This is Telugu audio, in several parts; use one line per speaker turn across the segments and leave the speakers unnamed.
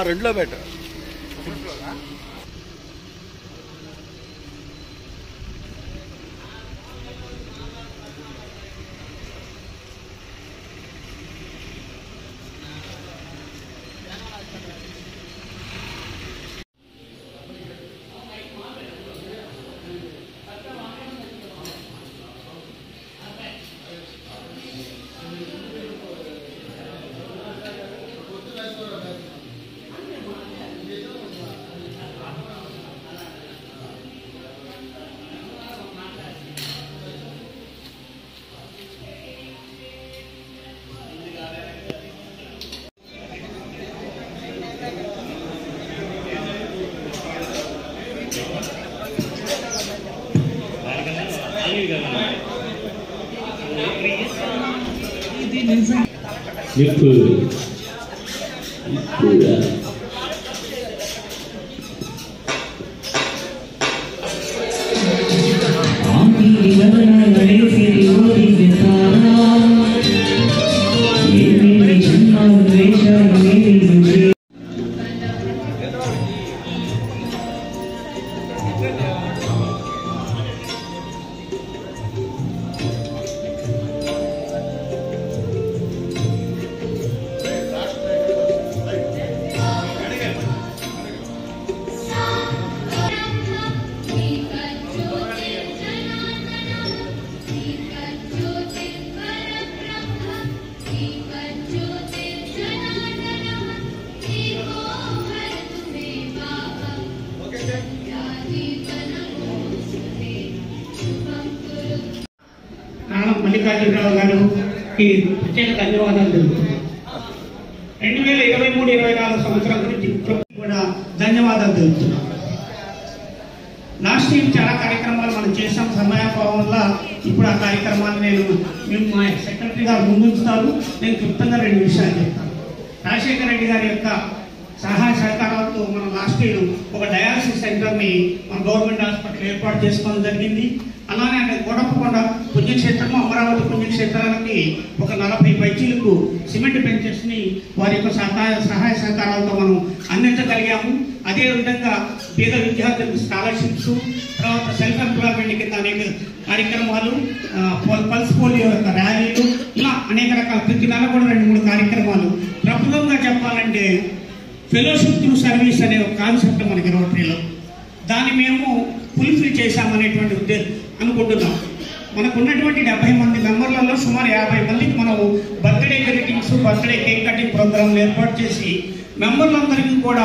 రెండులో బెటర్.
మల్లికార్జునరావు గారికి ప్రత్యేక ధన్యవాదాలు తెలుపుతున్నాను. 2023-24 సంవత్సరం గురించి కూడా ధన్యవాదాలు తెలుపుతున్నాను. లాస్ట్ టైం చాలా కార్యక్రమాలు మనం చేసాం. సమయాభావం వల్ల ఇప్పుడు ఆ కార్యక్రమాలు మేము మా సెక్రటరీ గారు ముందుంచుతారు. నేను క్లుప్తంగా 2 విషయాలు చెప్తాను. రాజశేఖర రెడ్డి గారి యొక్క సహాయ సహకారాలతో మనం లాస్ట్ ఇయర్ ఒక డయాలసిస్ సెంటర్ని మన గవర్నమెంట్ హాస్పిటల్ ఏర్పాటు చేసుకోవడం జరిగింది. అలానే అంటే గొడపకొండ పుణ్యక్షేత్రము, అమరావతి పుణ్యక్షేత్రానికి ఒక 40 పైచీలకు సిమెంట్ బెంచెస్ని వారి యొక్క సహాయ సహకారాలతో మనం అందించగలిగాము. అదేవిధంగా పేద విద్యార్థులకు స్కాలర్షిప్స్, తర్వాత సెల్ఫ్ ఎంప్లాయ్మెంట్ కింద అనేక కార్యక్రమాలు, పల్స్ పోలియో యొక్క ర్యాలీలు, ఇలా అనేక రకాల ప్రతి నెల కూడా 2-3 కార్యక్రమాలు. ప్రముఖంగా చెప్పాలంటే ఫెలోషిప్ త్రూ సర్వీస్ అనే ఒక కాన్సెప్ట్ మనకి రోటరీలో, దాన్ని మేము ఫుల్ఫిల్ చేశామనేటువంటి అనుకుంటున్నాం. మనకు ఉన్నటువంటి 70 మంది మెంబర్లలో సుమారు 50 మందికి మనం birthday greetings, birthday cake cutting ప్రోగ్రాంలు ఏర్పాటు చేసి మెంబర్లందరికీ కూడా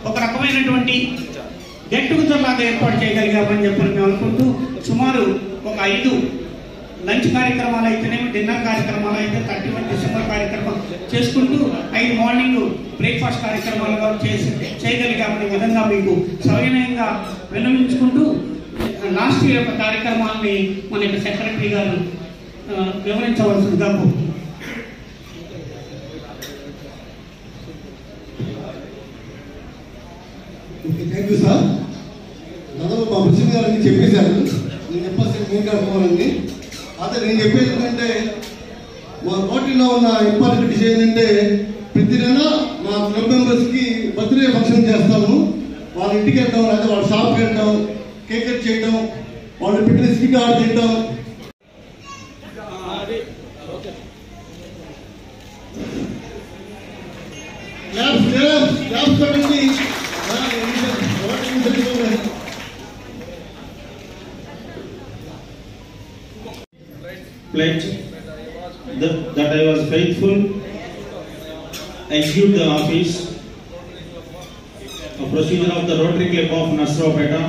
ఒక రకమైనటువంటి గెట్ టుగెదర్ లాగా ఏర్పాటు చేయగలిగామని చెప్పని మేము అనుకుంటూ, సుమారు ఒక 5 లంచ్ కార్యక్రమాలు అయితేనేమి, డిన్నర్ కార్యక్రమాలు అయితే 31 డిసెంబర్ కార్యక్రమం చేసుకుంటూ 5 మార్నింగ్ బ్రేక్ఫాస్ట్ కార్యక్రమాలు చేయగలిగామనే విధంగా మీకు సవినయంగా విన్నవించుకుంటూ లాస్ట్ ఇయర్ యొక్క కార్యక్రమాన్ని మన యొక్క సెక్రటరీ గారు వివరించవలసిందిగా కోరుతున్నాను.
Thank you sir. దాదాపు మా ప్రెసిడెంట్ గారు అన్ని చెప్పేశారు. నేను చెప్పాల్సిన మెయిన్ కాకపోవాలండి. అదే నేను చెప్పేది ఏంటంటే, మా రోటరీలో ఉన్న ఇంపార్టెంట్ విషయం ఏంటంటే, ప్రతి నెల మా క్లబ్ మెంబర్స్కి బర్త్డే ఫంక్షన్ చేస్తాము. వాళ్ళ ఇంటికి వెళ్తాం, లేదా వాళ్ళ షాప్కి వెళ్తాం, కేక్ కట్ చేయడం, వాళ్ళు పెట్టిన స్వీట్ ఆర్డర్ తింటాం.
Pledge that I was faithful, execute the office of procedure of the Rotary Club of Nasraupeta,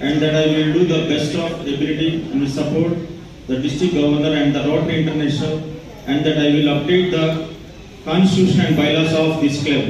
and that I will do the best of ability and support the district governor and the Rotary International, and that I will update the constitution and bylaws of this club.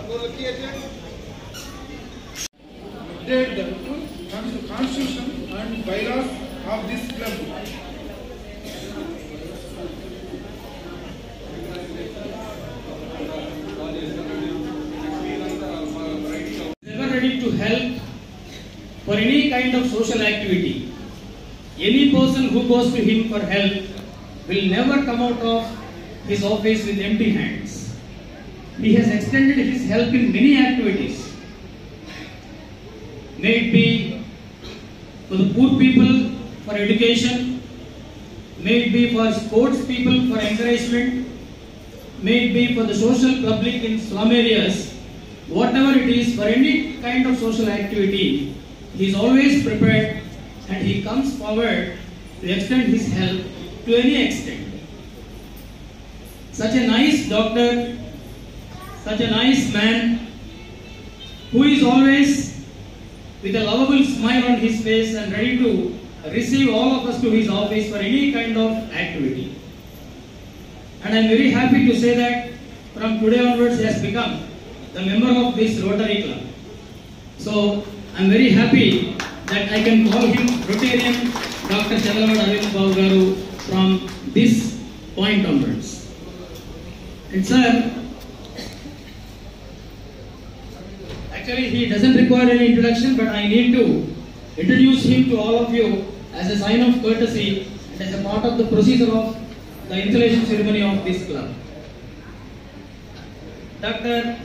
update the constitution and bylaws of this club.
Never ready to help for any kind of social activity. Any person who goes to him for help will never come out of his office with empty hands. He has extended his help in many activities. May it be for the poor people for education, may it be for sports people for encouragement, may it be for the social public in slum areas, whatever it is, for any kind of social activity, he is always prepared and he comes forward to extend his help to any extent. Such a nice doctor, such a nice man, who is always with a lovable smile on his face and ready to receive all of us to his office for any kind of activity. And I am very happy to say that from today onwards he has become the member of this Rotary Club. So I am very happy that I can call him Rotarian Dr. Chedalawada Arvind Babu Garu from this point onwards. And sir, actually he doesn't require any introduction, but I need to introduce him to all of you as a sign of courtesy and as a part of the procedure of the installation ceremony of this club. Dr.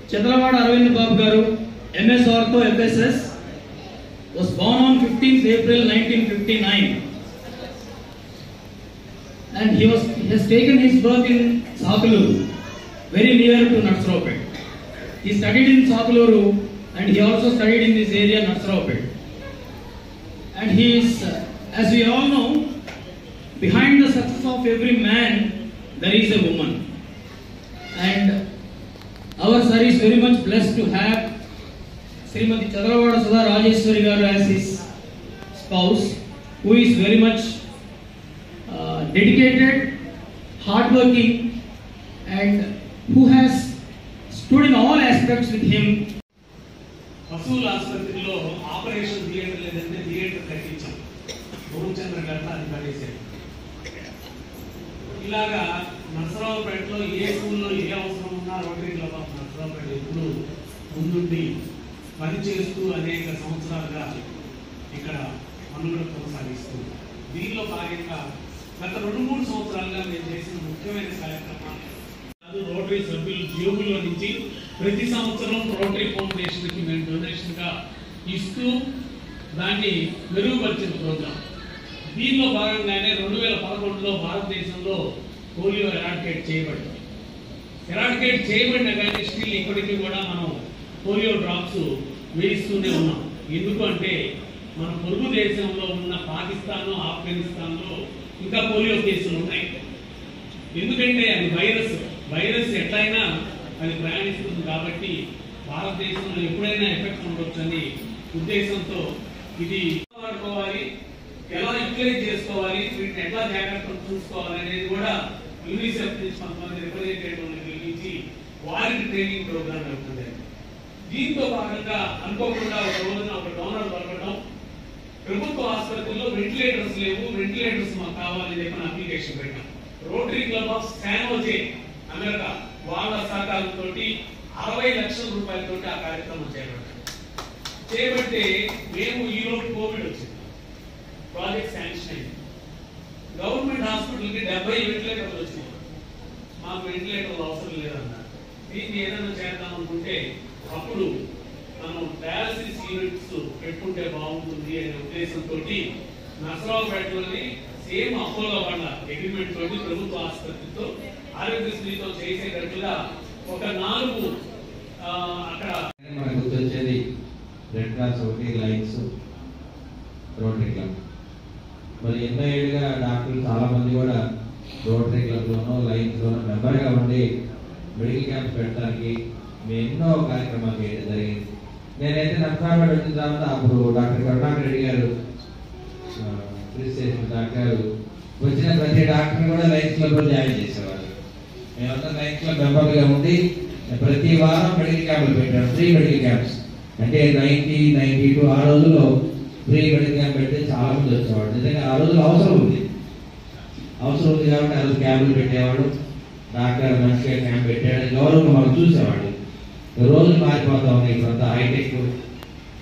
Chedalawada Arvind Babu Garu, MS Ortho FSS, was born on 15th April 1959, and he has taken his birth in Sakaluru, very near to Narsaraopet. He studied in Sakaluru and he also studied in this area, Narsaraopet. And he is, as we all know, behind the success of every man, there is a woman. And our sir is very much blessed to have Srimati Chedalawada Sudha Rajeshwari Garu as his spouse, who is very much dedicated, hardworking, and who has stood in all aspects with him.
పశువుల ఆసుపత్రిలో ఆపరేషన్ థియేటర్ లేదంటే థియేటర్ కట్టించాం. భూమచంద్ర గారు అది పడేశారు. ఇలాగా నర్సరావుపేటలో ఏ స్కూల్లో ఏ అవసరం ఉన్నా రోటరీ క్లబ్ ఆఫ్ నర్సరావుపేట ఎప్పుడు ముందుండి పనిచేస్తూ అనేక సంవత్సరాలుగా ఇక్కడ మనుగడ కొనసాగిస్తుంది. దీనిలో భాగంగా గత 2-3 సంవత్సరాలుగా మేము చేసిన ముఖ్యమైన కార్యక్రమాలు రోటరీ సభ్యులు జేబులో నుంచి ప్రతి సంవత్సరం రోటరీ ఫౌండేషన్కి మేము డొనేషన్గా ఇస్తూ దాన్ని మెరుగుపరిచిన ప్రోగ్రాం. దీనిలో భాగంగానే 2011లో భారతదేశంలో పోలియో ఎరాడికేట్ చేయబడింది. ఎరాడికేట్ చేయబడిన కానీ స్టిల్ ఇప్పటికీ కూడా మనం పోలియో డ్రాప్స్ వేయిస్తూనే ఉన్నాం. ఎందుకు అంటే మన పొరుగు దేశంలో ఉన్న పాకిస్తాన్, ఆఫ్ఘనిస్తాన్లో ఇంకా పోలియో కేసులు ఉన్నాయి. ఎందుకంటే అది వైరస్ ఎట్లయినా అది ప్రయాణిస్తుంది కాబట్టి భారతదేశంలో ఎప్పుడైనా ఎఫెక్ట్ ఉండొచ్చు అని ఉద్దేశంతో ఇది వాడుకోవాలి, ఎలా యూటిలైజ్ చేసుకోవాలి, వీటిని ఎట్లా జాగ్రత్తలు చూసుకోవాలి అనేది కూడా యూనిసెఫ్ నుంచి కొంతమంది రిప్రజెంటేటివ్ని పిలిపించి వారికి ట్రైనింగ్ ప్రోగ్రామ్ జరుగుతుంది. దీంతో భాగంగా అనుకోకుండా ఒక రోజున ఒక డోనర్ దొరకడం, ప్రభుత్వ ఆసుపత్రుల్లో వెంటిలేటర్స్ లేవు, వెంటిలేటర్స్ మాకు కావాలని చెప్పిన అప్లికేషన్ పెట్టాం. Rotary club of San Jose America వాళ్ళ సహకారంతో 60 లక్షల రూపాయలతోటి ఆ కార్యక్రమం చేపట్టే మేము ఈరోజు కోవిడ్ వచ్చింది, ప్రాజెక్ట్ శాంక్షన్ అయింది. గవర్నమెంట్ హాస్పిటల్కి 70 వెంటిలేటర్లు వచ్చినాయి. మాకు వెంటిలేటర్లు అవసరం లేదన్నారు. దీన్ని ఏదైనా చేద్దాం అనుకుంటే అప్పుడు మనం డయాలసిస్ యూనిట్స్ పెట్టుకుంటే బాగుంటుంది అనే ఉద్దేశంతో నర్సరావుపేటలోని సేమ్ అపోలో వాళ్ళ అగ్రిమెంట్ తోటి ప్రభుత్వ ఆసుపత్రితో ఆరోగ్యశ్రీతో చేసేటట్టుగా ఒక 4 అక్కడ
మనకు గుర్తొచ్చేది రెడ్ క్రాస్ ఒకటి, లైన్స్, రోటరీ క్లబ్. మరి ఎన్నో ఏళ్ళుగా డాక్టర్లు చాలా మంది కూడా రోటరీ క్లబ్లోనో లైన్స్లోనో మెంబర్గా ఉండి మెడికల్ క్యాంప్స్ పెట్టడానికి మేము ఎన్నో కార్యక్రమాలు చేయడం జరిగింది. నేనైతే నర్సరావుపేట వచ్చిన తర్వాత అప్పుడు డాక్టర్ కరుణాకర్ రెడ్డి గారు డాక్టర్ వచ్చిన ప్రతి డాక్టర్ కూడా లైన్స్ క్లబ్లో జాయిన్ చేసేవారు. మేమంతా లైన్స్ క్లబ్ మెంబర్గా ఉండి ప్రతి వారం మెడికల్ క్యాంపులు పెట్టాం, ఫ్రీ మెడికల్ క్యాంప్స్. అంటే 92 ఆ రోజుల్లో ఫ్రీ మెడికల్ క్యాంప్ పెడితే చాలా మంది వచ్చేవాడు. నిజంగా ఆ రోజుల్లో అవసరం ఉంది కాబట్టి ఆ రోజు క్యాంపులు పెట్టేవాడు. డాక్టర్ మంచిగా క్యాంప్ పెట్టాడు, గౌరవంగా మనం చూసేవాడు. రోజులు మారిపోతా ఉన్నాయి, ఇప్పుడంతా హైటెక్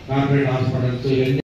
కార్పొరేట్ హాస్పిటల్స్